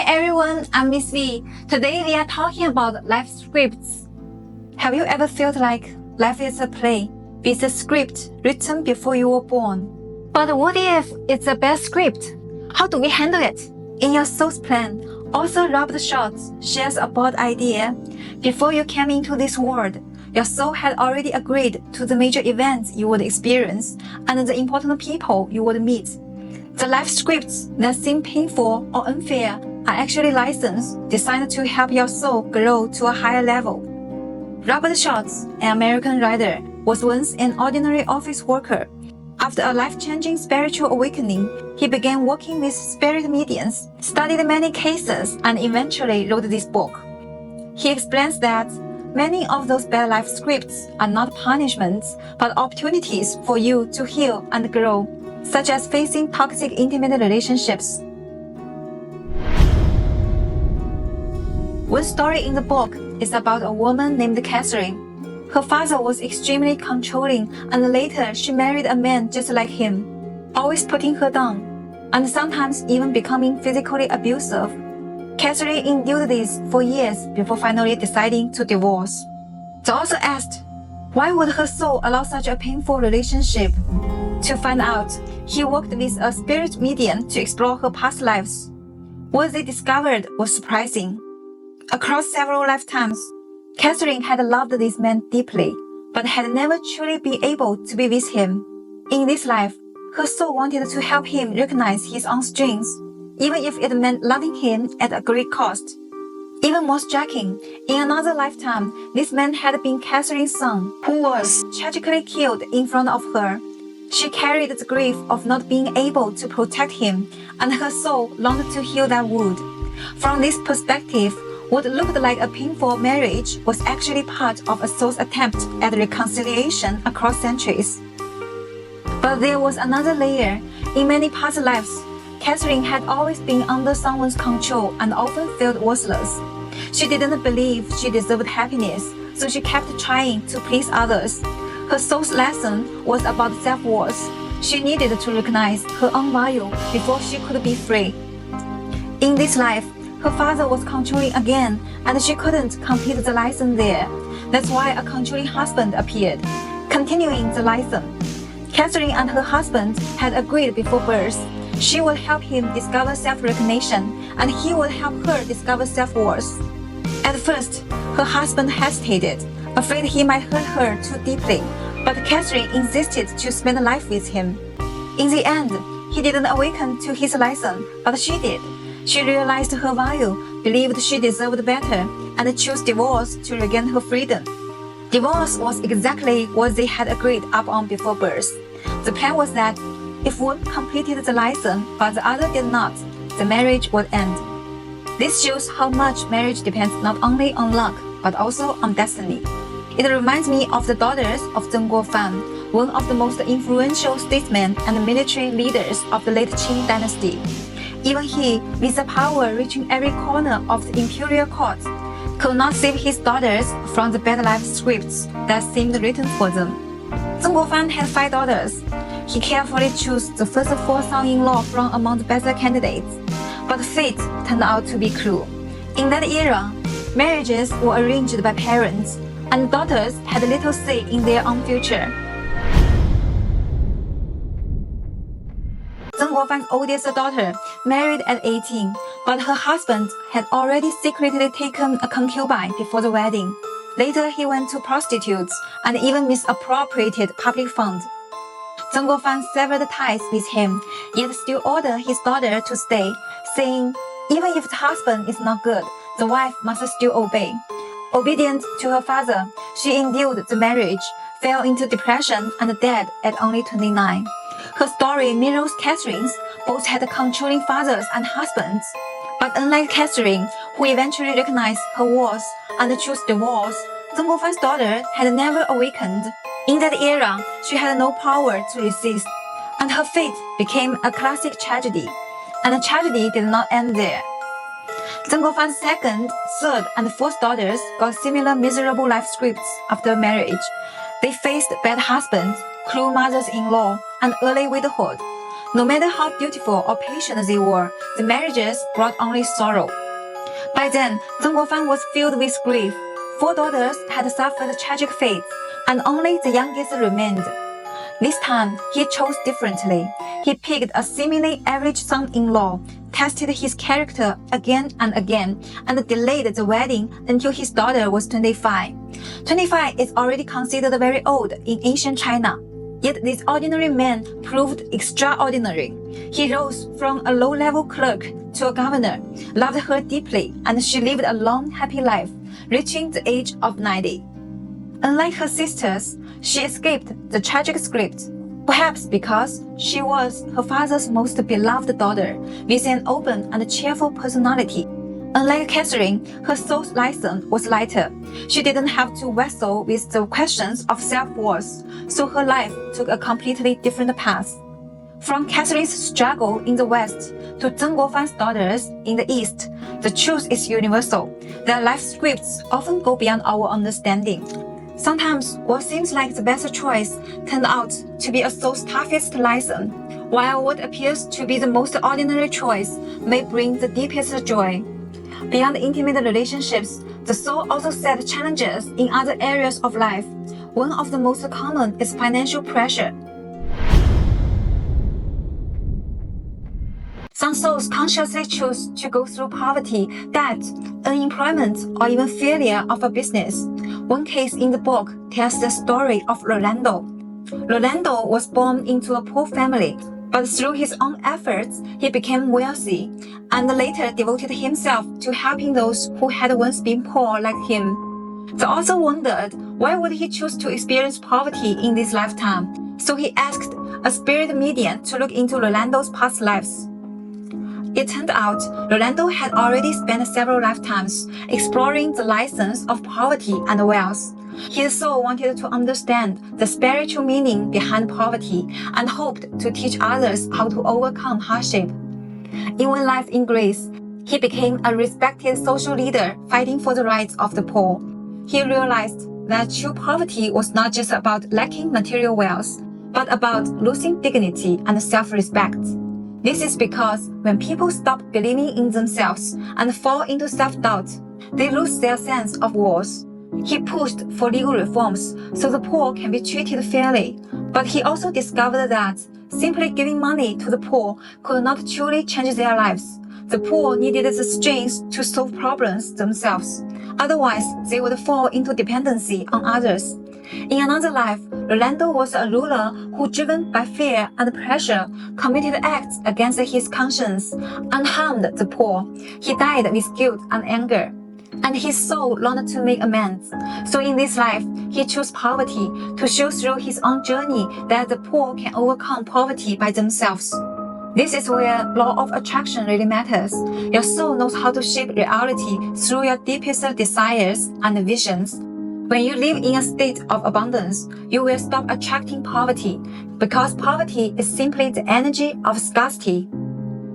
everyone, I'm MissV. Today we are talking about life scripts. Have you ever felt like life is a play with a script written before you were born? But what if it's a bad script? How do we handle it? In Your Soul's Plan, author Robert Schwartz shares a bold idea. Before you came into this world, your soul had already agreed to the major events you would experience and the important people you would meet. The life scripts that seem painful or unfair are actually lessons designed to help your soul grow to a higher level. Robert Schwartz, an American writer, was once an ordinary office worker. After a life-changing spiritual awakening, he began working with spirit mediums, studied many cases, and eventually wrote this book. He explains that many of those bad life scripts are not punishments, but opportunities for you to heal and grow, such as facing toxic intimate relationships. One story in the book is about a woman named Catherine. Her father was extremely controlling, and later she married a man just like him, always putting her down, and sometimes even becoming physically abusive. Catherine endured this for years before finally deciding to divorce. The author asked, why would her soul allow such a painful relationship? To find out, he worked with a spirit medium to explore her past lives. What they discovered was surprising. Across several lifetimes, Catherine had loved this man deeply, but had never truly been able to be with him. In this life, her soul wanted to help him recognize his own strengths, even if it meant loving him at a great cost. Even more striking, in another lifetime, this man had been Catherine's son, who was tragically killed in front of her. She carried the grief of not being able to protect him, and her soul longed to heal that wound. From this perspective, what looked like a painful marriage was actually part of a soul's attempt at reconciliation across centuries. But there was another layer. In many past lives, Catherine had always been under someone's control and often felt worthless. She didn't believe she deserved happiness, so she kept trying to please others. Her soul's lesson was about self-worth. She needed to recognize her own value before she could be free. In this life, her father was controlling again, and she couldn't complete the lesson there. That's why a controlling husband appeared. Continuing the lesson, Catherine and her husband had agreed before birth. She would help him discover self-recognition, and he would help her discover self-worth. At first, her husband hesitated, afraid he might hurt her too deeply, but Catherine insisted to spend life with him. In the end, he didn't awaken to his lesson, but she did. She realized her value, believed she deserved better, and chose divorce to regain her freedom. Divorce was exactly what they had agreed upon before birth. The plan was that if one completed the lesson but the other did not, the marriage would end. This shows how much marriage depends not only on luck, but also on destiny. It reminds me of the daughters of Zheng Guofan, one of the most influential statesmen and military leaders of the late Qing dynasty. Even he, with the power reaching every corner of the imperial court, could not save his daughters from the bad life scripts that seemed written for them. Zheng Guofan had 5 daughters. He carefully chose the first 4 sons-in-law from among the better candidates, but fate turned out to be cruel. In that era, marriages were arranged by parents, and daughters had little say in their own future. Zheng Guofan's oldest daughter married at 18, but her husband had already secretly taken a concubine before the wedding. Later, he went to prostitutes and even misappropriated public funds. Zheng Guofan severed ties with him, yet still ordered his daughter to stay, saying, even if the husband is not good, the wife must still obey. Obedient to her father, she endured the marriage, fell into depression, and died at only 29. Her story mirrors Catherine's. Both had controlling fathers and husbands. But unlike Catherine, who eventually recognized her worth and chose divorce, Zheng Guofan's daughter had never awakened. In that era, she had no power to resist, and her fate became a classic tragedy. And the tragedy did not end there. Zheng Guofan's second, third, and fourth daughters got similar miserable life scripts after marriage. They faced bad husbands, cruel mothers-in-law, and early widowhood. No matter how beautiful or patient they were, the marriages brought only sorrow. By then, Zheng Guofan was filled with grief. 4 daughters had suffered tragic fates, and only the youngest remained. This time, he chose differently. He picked a seemingly average son-in-law, tested his character again and again, and delayed the wedding until his daughter was 25. 25 is already considered very old in ancient China. Yet this ordinary man proved extraordinary. He rose from a low-level clerk to a governor, loved her deeply, and she lived a long, happy life, reaching the age of 90. Unlike her sisters, she escaped the tragic script, perhaps because she was her father's most beloved daughter, with an open and cheerful personality. Unlike Catherine, her soul's license was lighter. She didn't have to wrestle with the questions of self-worth, so her life took a completely different path. From Catherine's struggle in the West to Zheng Guofan's daughters in the East, the truth is universal. Their life scripts often go beyond our understanding. Sometimes what seems like the best choice turned out to be a soul's toughest lesson, while what appears to be the most ordinary choice may bring the deepest joy. Beyond intimate relationships, the soul also set challenges in other areas of life. One of the most common is financial pressure. Some souls consciously choose to go through poverty, debt, unemployment, or even failure of a business. One case in the book tells the story of Rolando. Rolando was born into a poor family, but through his own efforts, he became wealthy, and later devoted himself to helping those who had once been poor like him. The author wondered why would he choose to experience poverty in this lifetime, so he asked a spirit medium to look into Rolando's past lives. It turned out Rolando had already spent several lifetimes exploring the license of poverty and wealth. His soul wanted to understand the spiritual meaning behind poverty and hoped to teach others how to overcome hardship. In one life in Greece, he became a respected social leader fighting for the rights of the poor. He realized that true poverty was not just about lacking material wealth, but about losing dignity and self-respect. This is because when people stop believing in themselves and fall into self-doubt, they lose their sense of worth. He pushed for legal reforms so the poor can be treated fairly, but he also discovered that simply giving money to the poor could not truly change their lives. The poor needed the strength to solve problems themselves. Otherwise, they would fall into dependency on others. In another life, Rolando was a ruler who, driven by fear and pressure, committed acts against his conscience and harmed the poor. He died with guilt and anger, and his soul longed to make amends. So in this life, he chose poverty to show through his own journey that the poor can overcome poverty by themselves. This is where law of attraction really matters. Your soul knows how to shape reality through your deepest desires and visions. When you live in a state of abundance, you will stop attracting poverty, because poverty is simply the energy of scarcity.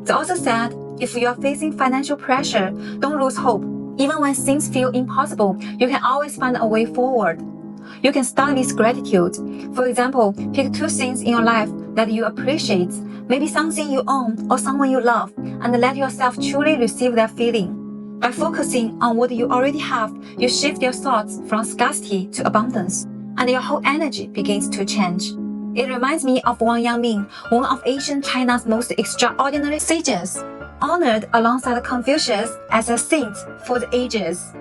The author said, if you are facing financial pressure, don't lose hope. Even when things feel impossible, you can always find a way forward. You can start with gratitude. For example, pick 2 things in your life that you appreciate, maybe something you own or someone you love, and let yourself truly receive that feeling. By focusing on what you already have, you shift your thoughts from scarcity to abundance, and your whole energy begins to change. It reminds me of Wang Yangming, one of ancient China's most extraordinary sages, honored alongside Confucius as a saint for the ages.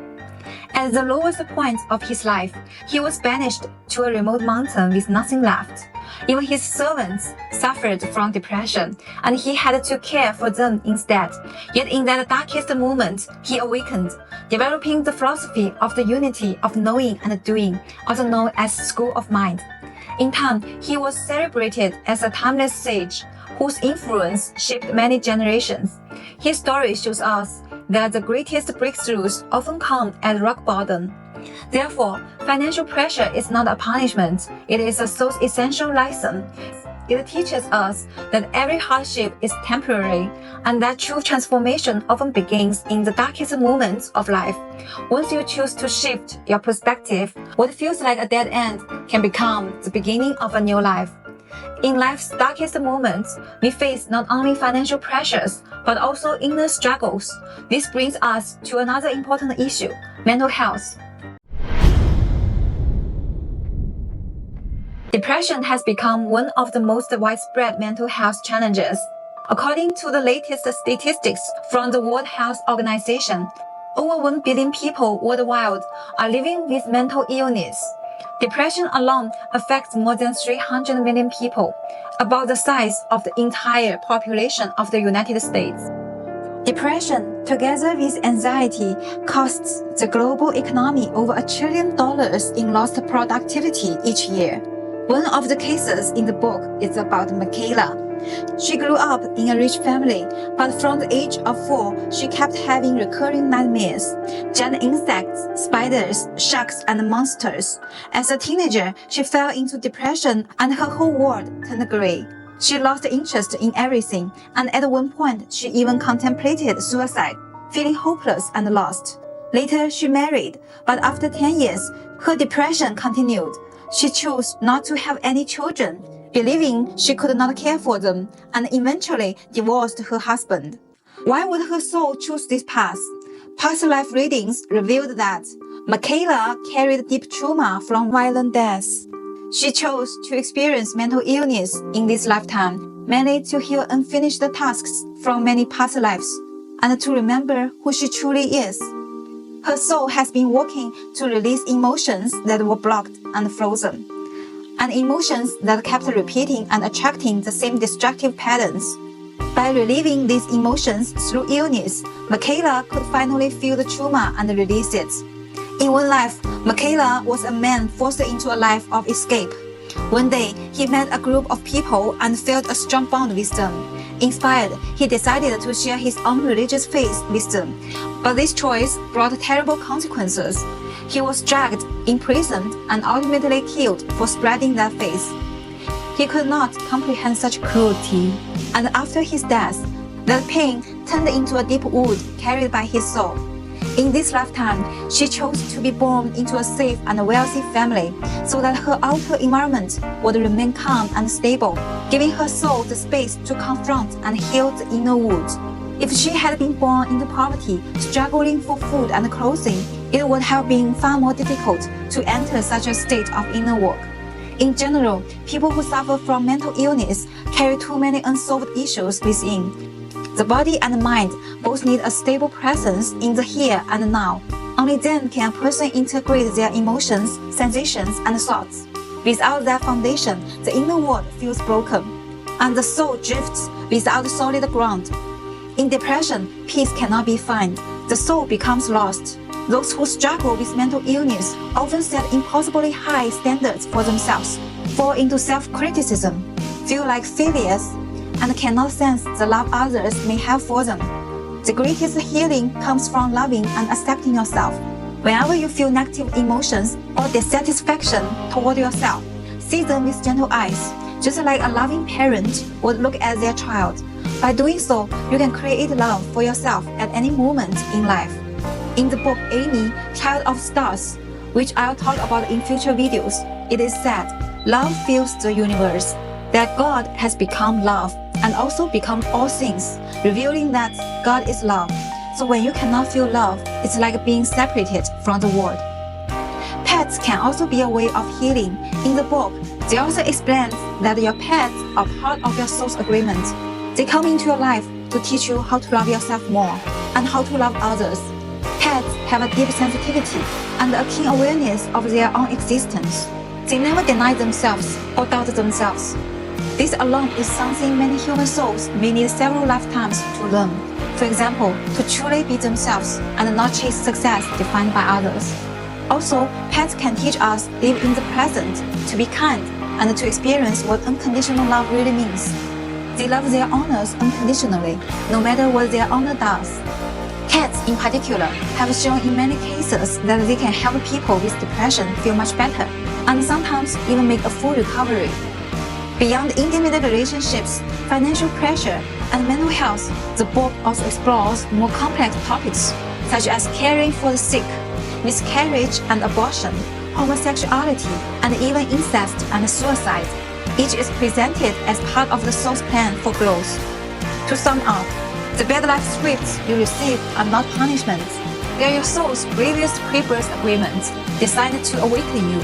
At the lowest point of his life, he was banished to a remote mountain with nothing left. Even his servants suffered from depression, and he had to care for them instead. Yet in that darkest moment, he awakened, developing the philosophy of the unity of knowing and doing, also known as School of Mind. In time, he was celebrated as a timeless sage whose influence shaped many generations. His story shows us that the greatest breakthroughs often come at rock bottom. Therefore, financial pressure is not a punishment, it is a soul's essential lesson. It teaches us that every hardship is temporary, and that true transformation often begins in the darkest moments of life. Once you choose to shift your perspective, what feels like a dead end can become the beginning of a new life. In life's darkest moments, we face not only financial pressures, but also inner struggles. This brings us to another important issue, mental health. Depression has become one of the most widespread mental health challenges. According to the latest statistics from the World Health Organization, over 1 billion people worldwide are living with mental illness. Depression alone affects more than 300 million people, about the size of the entire population of the United States. Depression, together with anxiety, costs the global economy over $1 trillion in lost productivity each year. One of the cases in the book is about Michaela. She grew up in a rich family, but from the age of 4, she kept having recurring nightmares, giant insects, spiders, sharks, and monsters. As a teenager, she fell into depression and her whole world turned gray. She lost interest in everything, and at one point, she even contemplated suicide, feeling hopeless and lost. Later, she married, but after 10 years, her depression continued. She chose not to have any children, believing she could not care for them, and eventually divorced her husband. Why would her soul choose this path? Past life readings revealed that Michaela carried deep trauma from violent deaths. She chose to experience mental illness in this lifetime, mainly to heal unfinished tasks from many past lives, and to remember who she truly is. Her soul has been working to release emotions that were blocked and frozen, and emotions that kept repeating and attracting the same destructive patterns. By relieving these emotions through illness, Michaela could finally feel the trauma and release it. In one life, Michaela was a man forced into a life of escape. One day, he met a group of people and felt a strong bond with them. Inspired, he decided to share his own religious faith with them, but this choice brought terrible consequences. He was dragged, imprisoned, and ultimately killed for spreading that faith. He could not comprehend such cruelty, and after his death, that pain turned into a deep wound carried by his soul. In this lifetime, she chose to be born into a safe and wealthy family so that her outer environment would remain calm and stable, giving her soul the space to confront and heal the inner wound. If she had been born into poverty, struggling for food and clothing, it would have been far more difficult to enter such a state of inner work. In general, people who suffer from mental illness carry too many unsolved issues within. The body and mind both need a stable presence in the here and now. Only then can a person integrate their emotions, sensations, and thoughts. Without that foundation, the inner world feels broken, and the soul drifts without solid ground. In depression, peace cannot be found. The soul becomes lost. Those who struggle with mental illness often set impossibly high standards for themselves, fall into self-criticism, feel like failures, and cannot sense the love others may have for them. The greatest healing comes from loving and accepting yourself. Whenever you feel negative emotions or dissatisfaction toward yourself, see them with gentle eyes, just like a loving parent would look at their child. By doing so, you can create love for yourself at any moment in life. In the book Amy, Child of Stars, which I'll talk about in future videos, it is said, love fills the universe, that God has become love and also become all things, revealing that God is love. So when you cannot feel love, it's like being separated from the world. Pets can also be a way of healing. In the book, the author explains that your pets are part of your soul's agreement. They come into your life to teach you how to love yourself more and how to love others. Pets have a deep sensitivity and a keen awareness of their own existence. They never deny themselves or doubt themselves. This alone is something many human souls may need several lifetimes to learn. For example, to truly be themselves and not chase success defined by others. Also, pets can teach us to live in the present, to be kind, and to experience what unconditional love really means. They love their owners unconditionally, no matter what their owner does. Cats, in particular, have shown in many cases that they can help people with depression feel much better, and sometimes even make a full recovery. Beyond intimate relationships, financial pressure, and mental health, the book also explores more complex topics, such as caring for the sick, miscarriage and abortion, homosexuality, and even incest and suicide. Each is presented as part of the soul's plan for growth. To sum up, the bad life scripts you receive are not punishments. They are your soul's previous pre-birth agreements designed to awaken you,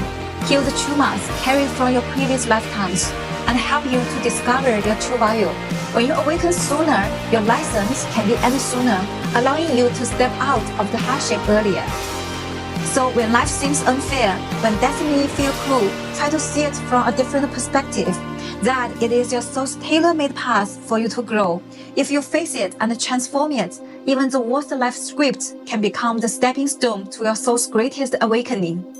heal the traumas carried from your previous lifetimes, and help you to discover your true value. When you awaken sooner, your lessons can be ended sooner, allowing you to step out of the hardship earlier. So when life seems unfair, when destiny feels cruel, try to see it from a different perspective, that it is your soul's tailor-made path for you to grow. If you face it and transform it, even the worst life script can become the stepping stone to your soul's greatest awakening.